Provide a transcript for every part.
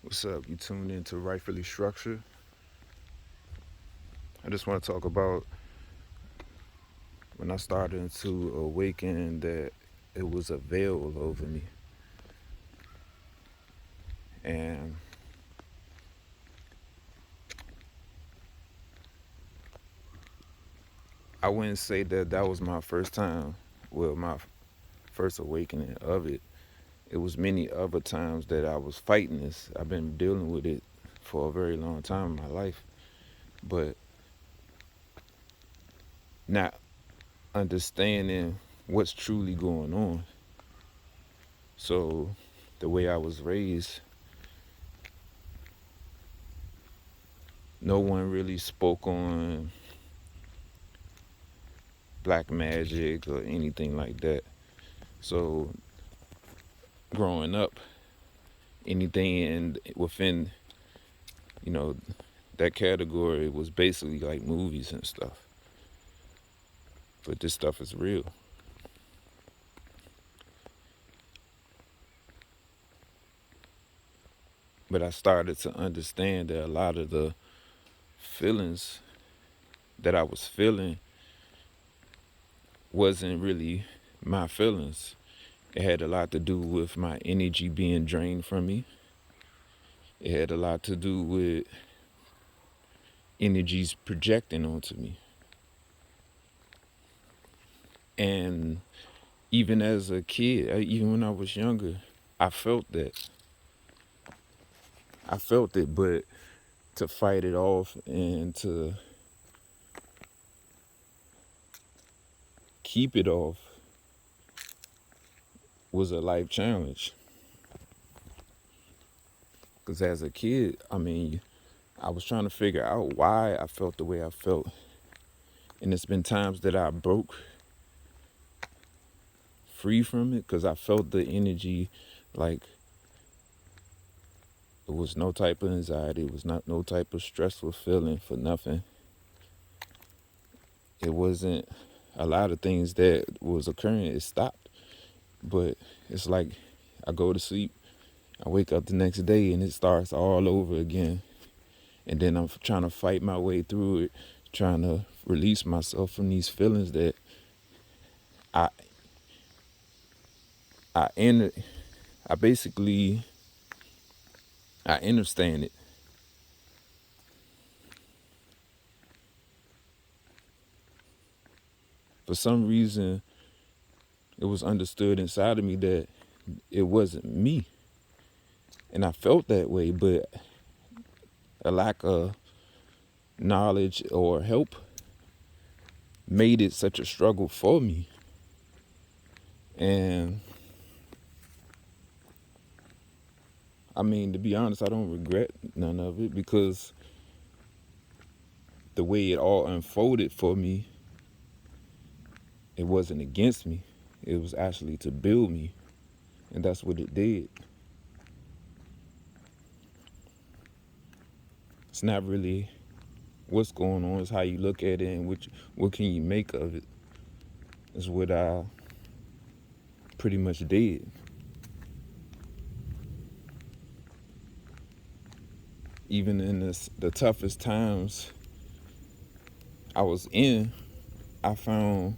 What's up? You tuned into Rightfully Structured. I just want to talk about when I started to awaken that it was a veil over me. And I wouldn't say that that was my first time, well, my first awakening of it. It was many other times that I was fighting this. I've been dealing with it for a very long time in my life, but not understanding what's truly going on. So the way I was raised, no one really spoke on black magic or anything like that. So growing up, within you know that category was basically like movies and stuff. But this stuff is real. But I started to understand that a lot of the feelings that I was feeling wasn't really my feelings. It had a lot to do with my energy being drained from me. It had a lot to do with energies projecting onto me. And even as a kid, even when I was younger, I felt that. I felt it, but to fight it off and to keep it off was a life challenge. Because as a kid, I was trying to figure out why I felt the way I felt. And it's been times that I broke free from it because I felt the energy like it was no type of anxiety, it was not no type of stressful feeling for nothing. It wasn't a lot of things that was occurring, it stopped. But it's like I go to sleep, I wake up the next day and it starts all over again. And then I'm trying to fight my way through it, trying to release myself from these feelings that I I enter I basically I understand it. For some reason it was understood inside of me that it wasn't me. And I felt that way, but a lack of knowledge or help made it such a struggle for me. And to be honest, I don't regret none of it because the way it all unfolded for me, it wasn't against me. It was actually to build me. And that's what it did. It's not really what's going on, it's how you look at it and what can you make of it. Is what I pretty much did. Even in the toughest times I was in, I found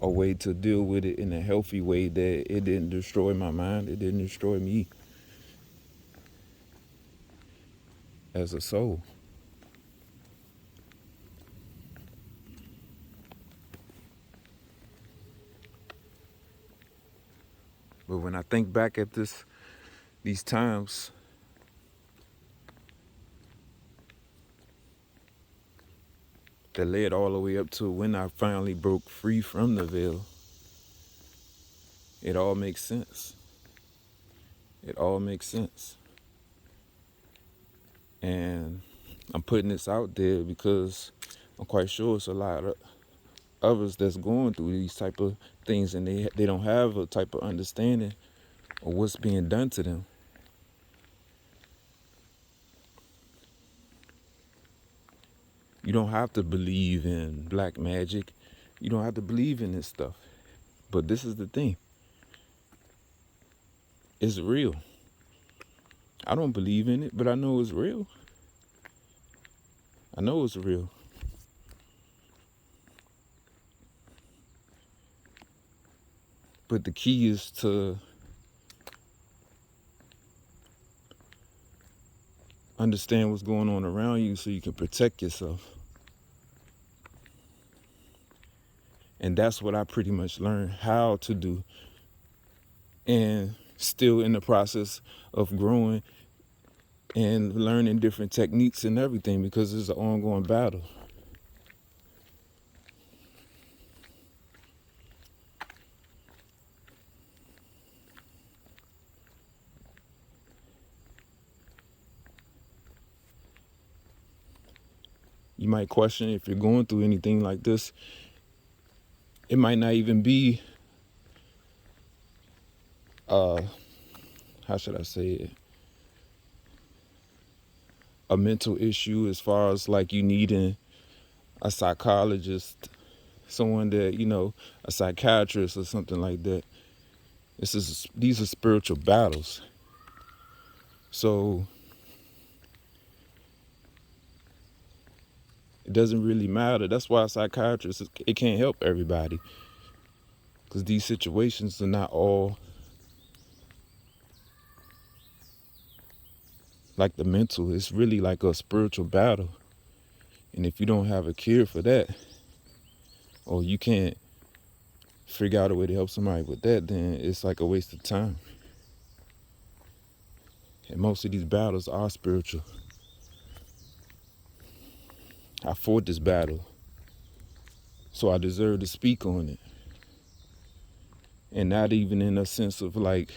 a way to deal with it in a healthy way that it didn't destroy my mind, it didn't destroy me as a soul. But when I think back at these times, that led all the way up to when I finally broke free from the veil, it all makes sense. It all makes sense. And I'm putting this out there because I'm quite sure it's a lot of others that's going through these type of things and they don't have a type of understanding of what's being done to them. You don't have to believe in black magic. You don't have to believe in this stuff. But this is the thing. It's real. I don't believe in it, but I know it's real. I know it's real. But the key is to understand what's going on around you so you can protect yourself. And that's what I pretty much learned how to do. And still in the process of growing and learning different techniques and everything, because it's an ongoing battle. You might question if you're going through anything like this. It might not even be, how should I say it, a mental issue as far as like you needing a psychologist, someone that, a psychiatrist or something like that. These are spiritual battles. So it doesn't really matter. That's why psychiatrists, it can't help everybody. Because these situations are not all like the mental. It's really like a spiritual battle. And if you don't have a cure for that, or you can't figure out a way to help somebody with that, then it's like a waste of time. And most of these battles are spiritual. I fought this battle, so I deserve to speak on it. And not even in a sense of like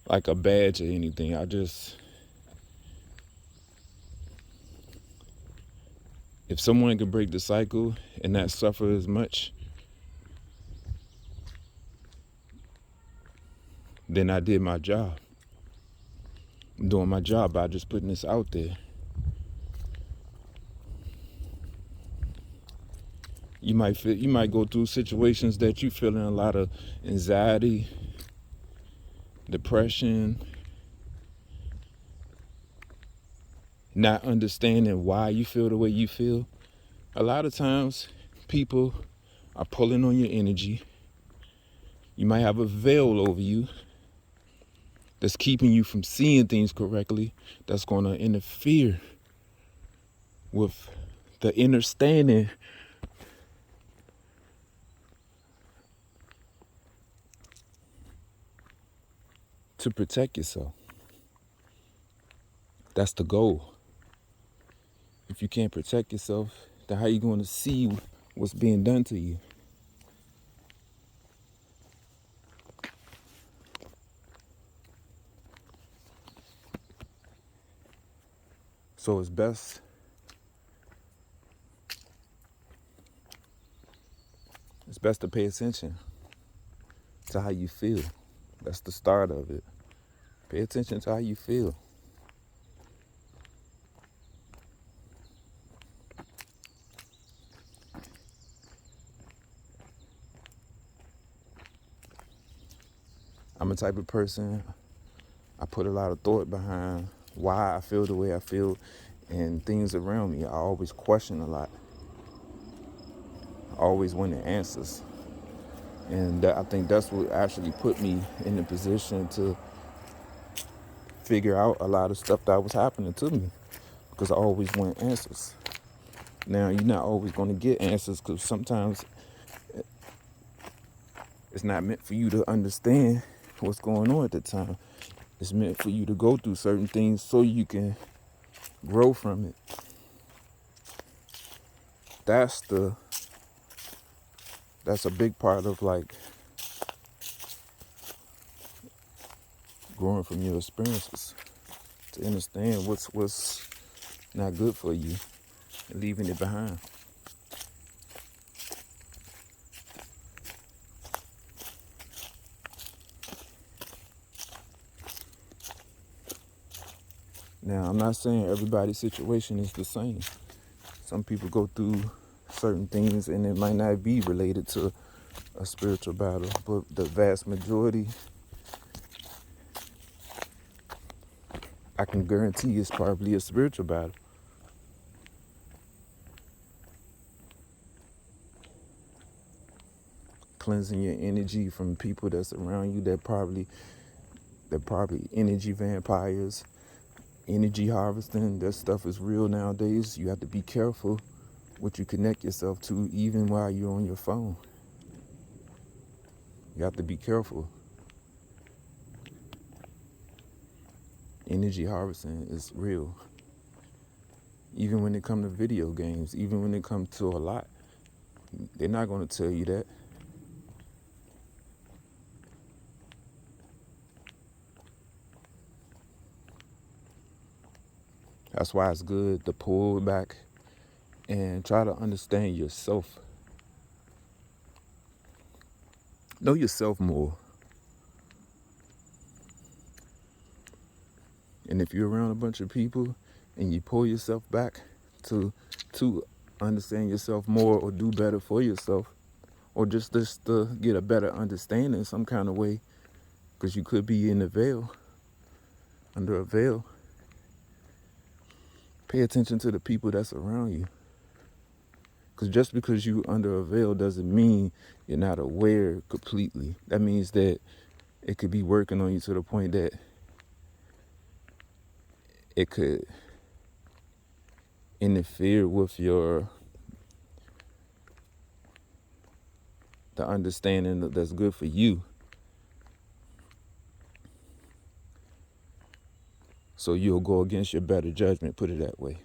a badge or anything. If someone could break the cycle and not suffer as much, then I did my job. I'm doing my job by just putting this out there. You might go through situations that you feeling a lot of anxiety, depression, not understanding why you feel the way you feel. A lot of times people are pulling on your energy. You might have a veil over you that's keeping you from seeing things correctly, that's going to interfere with the understanding to protect yourself. That's the goal. If you can't protect yourself, then how are you going to see what's being done to you? So it's best to pay attention to how you feel. That's the start of it. Pay attention to how you feel. I'm a type of person, I put a lot of thought behind why I feel the way I feel and things around me. I always question a lot. I always wanted answers. And I think that's what actually put me in the position to figure out a lot of stuff that was happening to me, because I always want answers. Now, you're not always going to get answers, because sometimes it's not meant for you to understand what's going on at the time. It's meant for you to go through certain things so you can grow from it. That's a big part of like growing from your experiences, to understand what's not good for you and leaving it behind. Now, I'm not saying everybody's situation is the same. Some people go through certain things and it might not be related to a spiritual battle, but the vast majority I can guarantee it's probably a spiritual battle. Cleansing your energy from people that's around you that probably energy vampires, energy harvesting. That stuff is real nowadays. You have to be careful what you connect yourself to, even while you're on your phone. You have to be careful. Energy harvesting is real. Even when it comes to video games, even when it comes to a lot, they're not going to tell you that. That's why it's good to pull back and try to understand yourself. Know yourself more. And if you're around a bunch of people and you pull yourself back to understand yourself more or do better for yourself, or just to get a better understanding some kind of way, because you could be in a veil, under a veil, pay attention to the people that's around you. Because just because you under a veil doesn't mean you're not aware completely. That means that it could be working on you to the point that it could interfere with the understanding that's good for you. So you'll go against your better judgment, put it that way.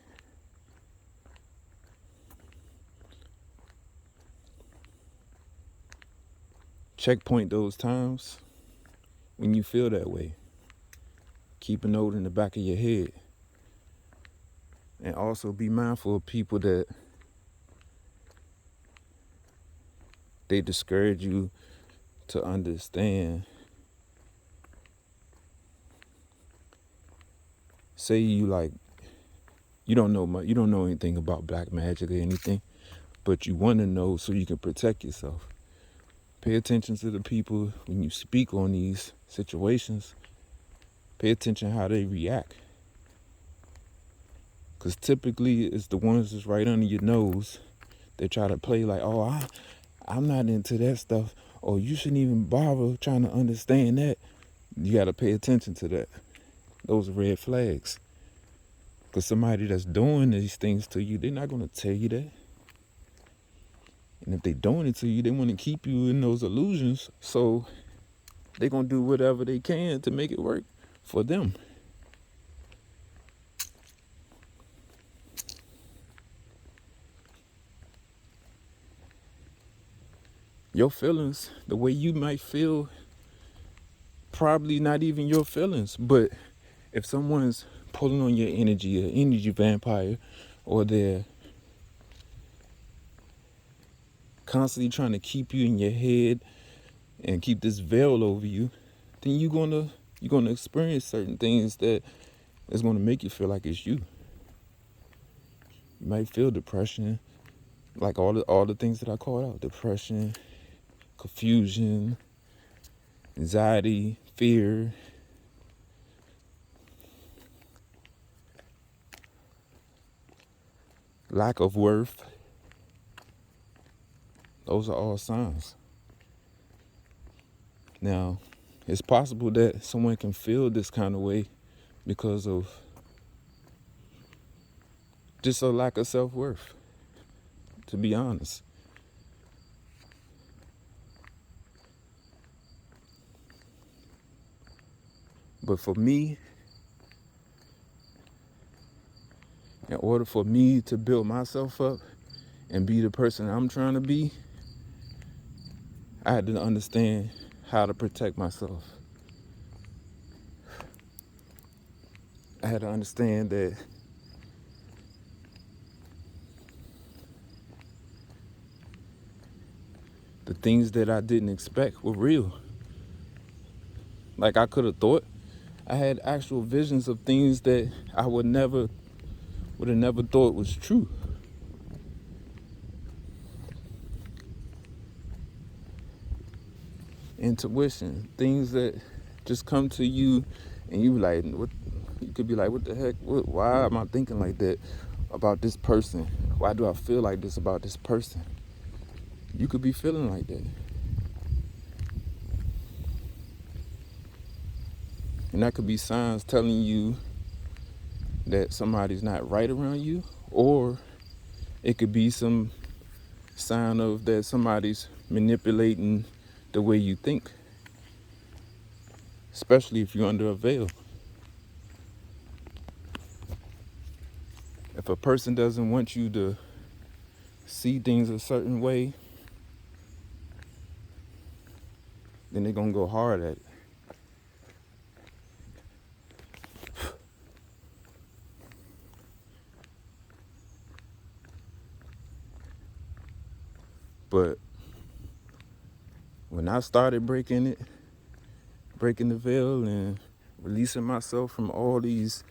Checkpoint those times when you feel that way. Keep a note in the back of your head. And also be mindful of people that they discourage you to understand. Say you don't know anything about black magic or anything, but you want to know so you can protect yourself. Pay attention to the people when you speak on these situations. Pay attention how they react. Because typically it's the ones that's right under your nose. They try to play like, oh, I'm not into that stuff. Or you shouldn't even bother trying to understand that. You got to pay attention to that. Those are red flags. Because somebody that's doing these things to you, they're not going to tell you that. And if they're doing it to you, they want to keep you in those illusions. So they're going to do whatever they can to make it work for them. Your feelings, the way you might feel, probably not even your feelings. But if someone's pulling on your energy, an energy vampire, or they're constantly trying to keep you in your head and keep this veil over you, then you're gonna experience certain things that is gonna make you feel like it's you. You might feel depression, like all the things that I called out: depression, confusion, anxiety, fear, lack of worth. Those are all signs. Now, it's possible that someone can feel this kind of way because of just a lack of self-worth, to be honest. But for me, in order for me to build myself up and be the person I'm trying to be, I had to understand how to protect myself. I had to understand that the things that I didn't expect were real. Like I could have thought. I had actual visions of things that I would have never thought was true. Intuition, things that just come to you and you like, what? You could be like, what the heck? Why am I thinking like that about this person? Why do I feel like this about this person? You could be feeling like that. And that could be signs telling you that somebody's not right around you, or it could be some sign of that somebody's manipulating the way you think, especially if you're under a veil. If a person doesn't want you to see things a certain way, then they're gonna go hard at it. But when I started breaking the veil and releasing myself from all these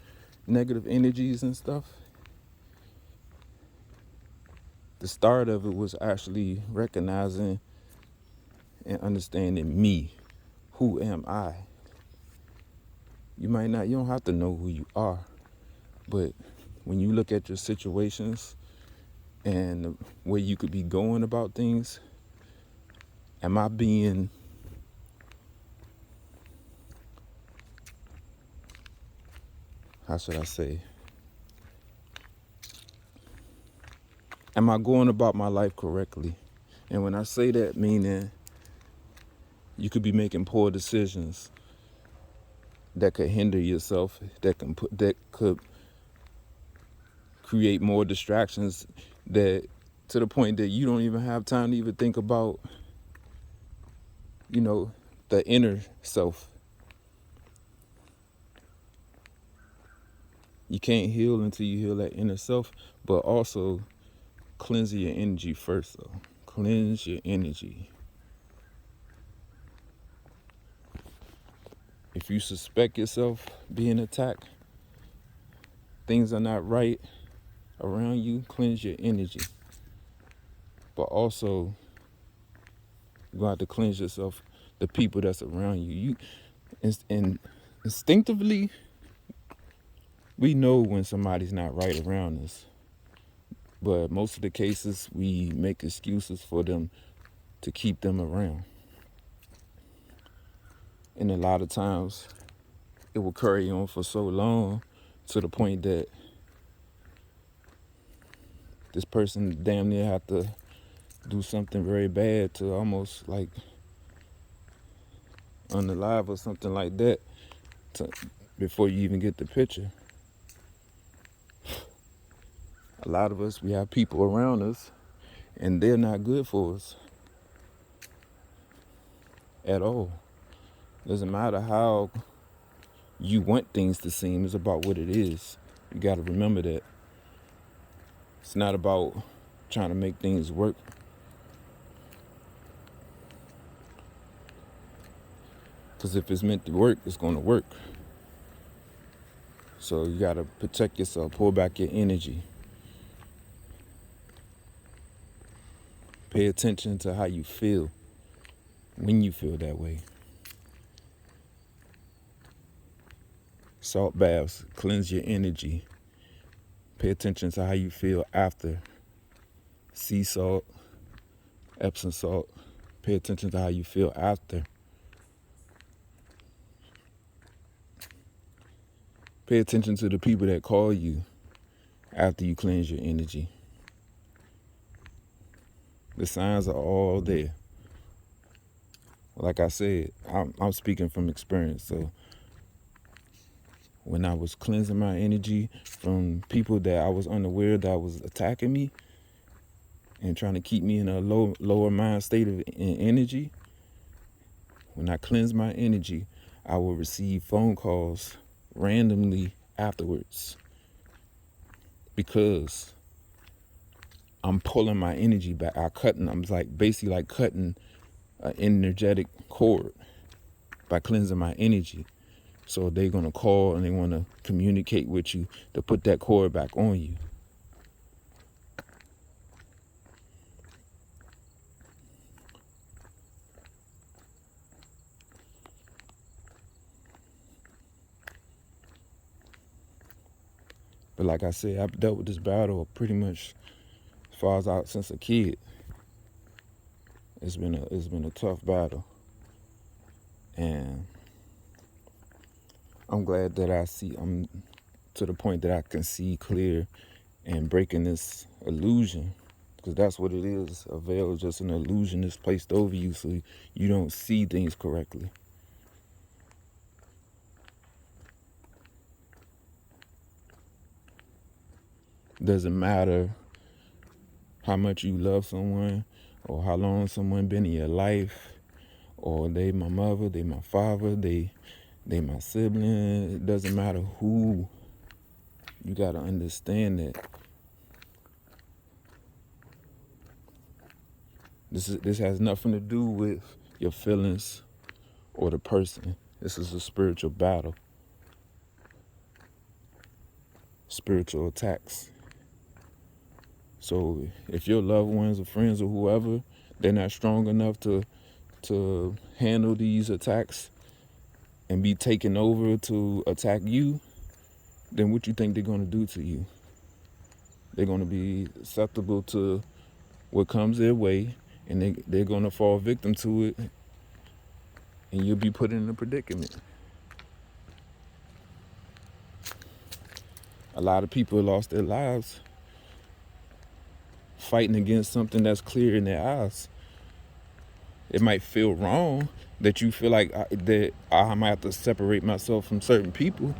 negative energies and stuff, the start of it was actually recognizing and understanding me. Who am I? You don't have to know who you are, but when you look at your situations and where you could be going about things, am I being how should I say? Am I going about my life correctly? And when I say that, meaning you could be making poor decisions that could hinder yourself, that could create more distractions, that to the point that you don't even have time to even think about, the inner self. You can't heal until you heal that inner self, but also cleanse your energy first, though. Cleanse your energy. If you suspect yourself being attacked, things are not right around you, cleanse your energy. But also, you're going to have to cleanse yourself, the people that's around you. And instinctively, we know when somebody's not right around us. But most of the cases, we make excuses for them to keep them around. And a lot of times, it will carry on for so long to the point that this person damn near have to do something very bad to almost like unalive or something like that before you even get the picture. A lot of us, we have people around us and they're not good for us at all. Doesn't matter how you want things to seem, it's about what it is. You got to remember that. It's not about trying to make things work. Because if it's meant to work, it's going to work. So you got to protect yourself, pull back your energy. Pay attention to how you feel when you feel that way. Salt baths, cleanse your energy. Pay attention to how you feel after. Sea salt, Epsom salt. Pay attention to how you feel after. Pay attention to the people that call you after you cleanse your energy. The signs are all there. Like I said, I'm speaking from experience. So when I was cleansing my energy from people that I was unaware that was attacking me and trying to keep me in a lower mind state of energy, when I cleanse my energy, I will receive phone calls randomly afterwards because I'm pulling my energy back. I'm basically like cutting an energetic cord by cleansing my energy. So they're going to call and they want to communicate with you to put that cord back on you. But like I said, I've dealt with this battle pretty much as far as out since a kid. It's been a tough battle, and I'm glad that I'm to the point that I can see clear and breaking this illusion, because that's what it is. A veil is just an illusion that's placed over you so you don't see things correctly. Doesn't matter how much you love someone or how long someone been in your life, or they my mother, they my father, they my sibling. It doesn't matter who. You gotta understand that this has nothing to do with your feelings or the person. This is a spiritual battle, spiritual attacks. So if your loved ones or friends or whoever, they're not strong enough to handle these attacks and be taken over to attack you, then what you think they're gonna do to you? They're gonna be susceptible to what comes their way, and they're gonna fall victim to it, and you'll be put in a predicament. A lot of people lost their lives fighting against something that's clear in their eyes. It might feel wrong that you feel like that I might have to separate myself from certain people,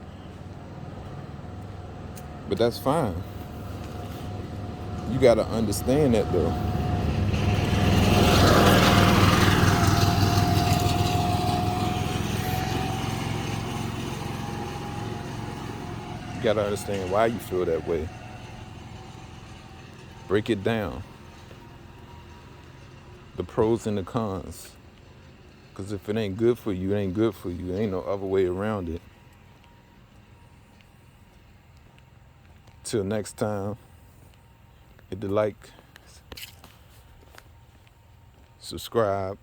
but that's fine. You gotta understand that though. You gotta understand why you feel that way. Break it down. The pros and the cons. Because if it ain't good for you, it ain't good for you. There ain't no other way around it. Till next time, hit the like, subscribe,